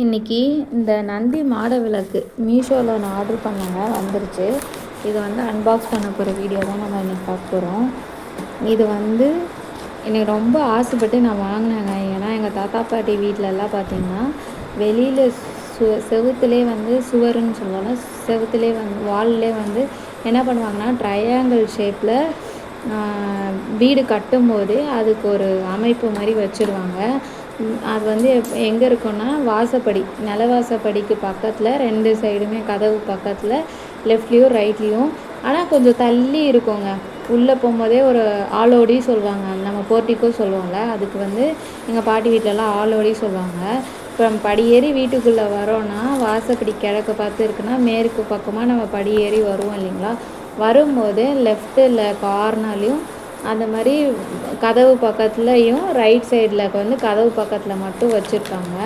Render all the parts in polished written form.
இன்றைக்கி இந்த நந்தி மாட விளக்கு மீஷோவில் நான் ஆர்டர் பண்ணேங்க, வந்துருச்சு. இது வந்து அன்பாக்ஸ் பண்ண போகிற வீடியோ தான் நம்ம இன்றைக்கி பார்க்க போகிறோம். இது வந்து எனக்கு ரொம்ப ஆசைப்பட்டு நான் வாங்கினேங்க. ஏன்னா எங்கள் தாத்தா பாட்டி வீட்டிலலாம் பார்த்திங்கன்னா வெளியில் செவுத்துலே வந்து சுவருன்னு சொல்லுவாங்க, செவுத்துலே வந்து வால்லே வந்து என்ன பண்ணுவாங்கன்னா ட்ரையாங்கிள் ஷேப்பில் வீடு கட்டும்போது அதுக்கு ஒரு அமைப்பு மாதிரி வச்சுருவாங்க. அது வந்து எங்கே இருக்குன்னா வாசப்படி, நிலவாசப்படிக்கு பக்கத்தில் 2 சைடுமே கதவு பக்கத்தில் லெஃப்ட்லேயும் ரைட்லேயும், ஆனால் கொஞ்சம் தள்ளி இருக்குங்க. உள்ளே போகும்போதே ஒரு ஆலோடி சொல்லுவாங்க, நம்ம போர்ட்டிக்கோ சொல்லுவோம்ல, அதுக்கு வந்து எங்கள் பாட்டி வீட்டிலலாம் ஆலோடி சொல்லுவாங்க. இப்போ நம்ம படியேறி வீட்டுக்குள்ளே வரோன்னா வாசப்படி கிழக்கு பார்த்து இருக்குன்னா மேற்கு பக்கமாக நம்ம படியேறி வருவோம் இல்லைங்களா. வரும்போது லெஃப்ட்டில் கார்னர்லேயும் அந்த மாதிரி கதவு பக்கத்துலையும் ரைட் சைடில் வந்து கதவு பக்கத்தில் மட்டும் வச்சுருக்காங்க.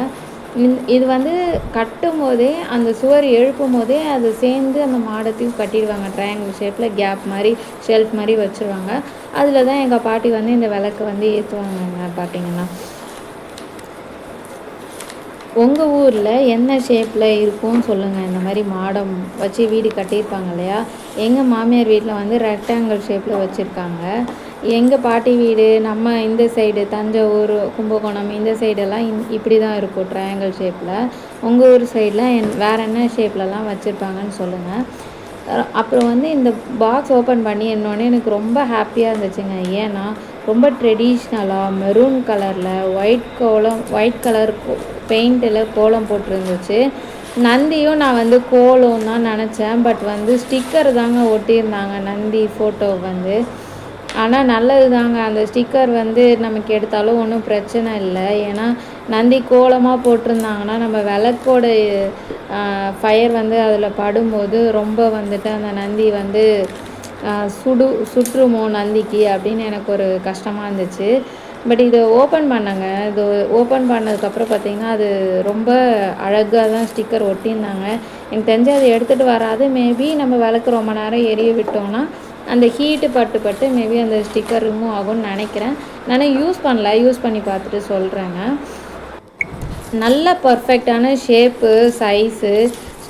இது வந்து கட்டும் போதே அந்த சுவர் எழுப்பும் போதே அது சேர்ந்து அந்த மாடத்தையும் கட்டிடுவாங்க. ட்ரையாங்கிள் ஷேப்பில் கேப் மாதிரி ஷெல்ஃப் மாதிரி வச்சுருவாங்க. அதில் தான் எங்கள் பாட்டி வந்து இந்த விளக்கு வந்து ஏற்றுவாங்கங்க. பார்த்திங்கன்னா உங்கள் ஊரில் என்ன ஷேப்பில் இருக்கும்னு சொல்லுங்கள். இந்த மாதிரி மாடம் வச்சு வீடு கட்டியிருப்பாங்க இல்லையா. எங்கள் மாமியார் வீட்டில் வந்து ரெக்டாங்கிள் ஷேப்பில் வச்சுருக்காங்க. எங்கள் பாட்டி வீடு நம்ம இந்த சைடு தஞ்சாவூர், கும்பகோணம் இந்த சைடெல்லாம் இப்படி தான் இருக்கும், ட்ரையாங்கிள் ஷேப்பில். உங்கள் ஊர் சைடில் வேறு என்ன ஷேப்லலாம் வச்சுருப்பாங்கன்னு சொல்லுங்கள். அப்புறம் வந்து இந்த பாக்ஸ் ஓப்பன் பண்ணி என்னோடனே எனக்கு ரொம்ப ஹாப்பியாக இருந்துச்சுங்க. ஏன்னா ரொம்ப ட்ரெடிஷ்னலாக மெரூன் கலரில் ஒயிட் கலர் பெயிண்டில் கோலம் போட்டிருந்துச்சு. நந்தியும் நான் வந்து கோலம் தான் நினச்சேன், பட் வந்து ஸ்டிக்கர் தாங்க ஒட்டியிருந்தாங்க நந்தி ஃபோட்டோ வந்து. ஆனால் நல்லது தாங்க, அந்த ஸ்டிக்கர் வந்து நமக்கு எடுத்தாலும் ஒன்றும் பிரச்சனை இல்லை. ஏன்னா நந்தி கோலமாக போட்டிருந்தாங்கன்னா நம்ம விளக்கோட ஃபயர் வந்து அதில் படும்போது ரொம்ப வந்துட்டு அந்த நந்தி வந்து சுற்றுமோ நந்திக்கு அப்படின்னு எனக்கு ஒரு கஷ்டமாக இருந்துச்சு. பட் இதை ஓப்பன் பண்ணேங்க. இது ஓப்பன் பண்ணதுக்கப்புறம் பார்த்திங்கன்னா அது ரொம்ப அழகாக தான் ஸ்டிக்கர் ஒட்டியிருந்தாங்க. எனக்கு தெரிஞ்சு அதை எடுத்துகிட்டு வராது. மேபி நம்ம விளக்கு ரொம்ப நேரம் எரிய விட்டோம்னா அந்த ஹீட்டு பட்டு மேபி அந்த ஸ்டிக்கர் ரிமூவ் ஆகும்னு நினைக்கிறேன். நான் யூஸ் பண்ணி பார்த்துட்டு சொல்கிறேங்க. நல்ல பர்ஃபெக்டான ஷேப்பு, சைஸு,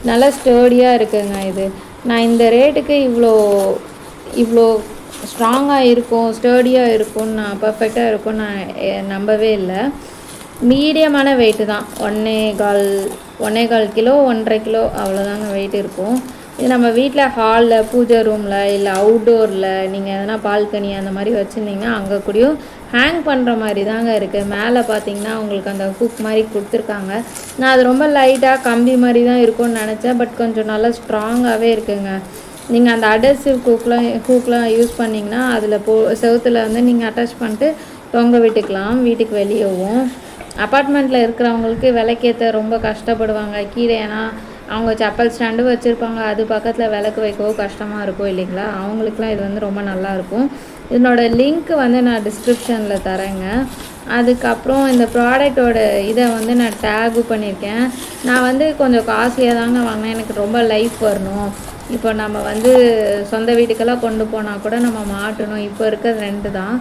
நல்லா ஸ்டர்டியாக இருக்குதுங்க. இது நான் இந்த ரேட்டுக்கு இவ்வளோ ஸ்ட்ராங்காக இருக்கும், ஸ்டர்டியாக இருக்கும்னு நான் பர்ஃபெக்டாக இருக்கும்னு நான் நம்பவே இல்லை. மீடியமான வெயிட்டு தான், 1.25 கிலோ 1.5 கிலோ அவ்வளோதாங்க வெயிட் இருக்கும். இது நம்ம வீட்டில் ஹாலில், பூஜை ரூமில், இல்லை அவுட்டோரில் நீங்கள் எதனா பால்கனி அந்த மாதிரி வச்சுருந்தீங்கன்னா அங்கே கூடயும் ஹேங் பண்ணுற மாதிரி தாங்க இருக்குது. மேலே பார்த்தீங்கன்னா உங்களுக்கு அந்த ஹூக் மாதிரி கொடுத்துருக்காங்க. நான் அது ரொம்ப லைட்டாக கம்பி மாதிரி தான் இருக்கும்னு நினச்சேன், பட் கொஞ்சம் நல்லா ஸ்ட்ராங்காகவே இருக்குங்க. நீங்கள் அந்த அடசிவ் ஹூக்லாம் யூஸ் பண்ணிங்கன்னா அதில் செவுத்தில் வந்து நீங்கள் அட்டாச் பண்ணிட்டு தொங்க விட்டுக்கலாம் வீட்டுக்கு வெளியவும். அப்பார்ட்மெண்ட்டில் இருக்கிறவங்களுக்கு விளக்கேற்ற ரொம்ப கஷ்டப்படுவாங்க கீழே. ஏன்னா அவங்க செப்பல் ஸ்டாண்டு வச்சுருப்பாங்க, அது பக்கத்தில் விளக்கு வைக்கவும் கஷ்டமாக இருக்கும் இல்லைங்களா. அவங்களுக்குலாம் இது வந்து ரொம்ப நல்லாயிருக்கும். இதனோட லிங்க் வந்து நான் டிஸ்கிரிப்ஷனில் தரேங்க. அதுக்கப்புறம் இந்த ப்ராடக்டோட இதை வந்து நான் டேகு பண்ணியிருக்கேன். நான் வந்து கொஞ்சம் காஸ்ட்லியாக தாங்க வாங்கினேன். எனக்கு ரொம்ப லைஃப் வரணும். இப்போ நம்ம வந்து சொந்த வீட்டுக்கெல்லாம் கொண்டு போனால் கூட நம்ம மாட்டணும். இப்போ இருக்கிற ரெண்டு தான்,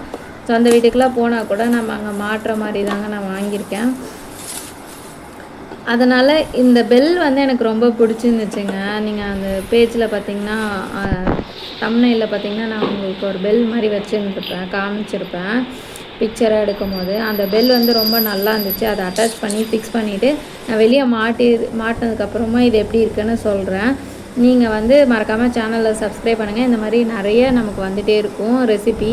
சொந்த வீட்டுக்கெல்லாம் போனால் கூட நம்ம அங்கே மாட்டுற மாதிரி தாங்க நான் வாங்கியிருக்கேன். அதனால் இந்த பெல் வந்து எனக்கு ரொம்ப பிடிச்சிருந்துச்சுங்க. நீங்கள் அந்த பேஜில் பார்த்தீங்கன்னா தம்ப்நெயிலில் பார்த்தீங்கன்னா நான் உங்களுக்கு ஒரு பெல் மாதிரி காமிச்சிருப்பேன் பிக்சராக எடுக்கும் போது. அந்த பெல் வந்து ரொம்ப நல்லா இருந்துச்சு. அதை அட்டாச் பண்ணி ஃபிக்ஸ் பண்ணிவிட்டு நான் வெளியே மாட்டினதுக்கப்புறமா இது எப்படி இருக்குன்னு சொல்கிறேன். நீங்கள் வந்து மறக்காமல் சேனலில் சப்ஸ்கிரைப் பண்ணுங்கள். இந்த மாதிரி நிறைய நமக்கு வந்துகிட்டே இருக்கும் ரெசிபி.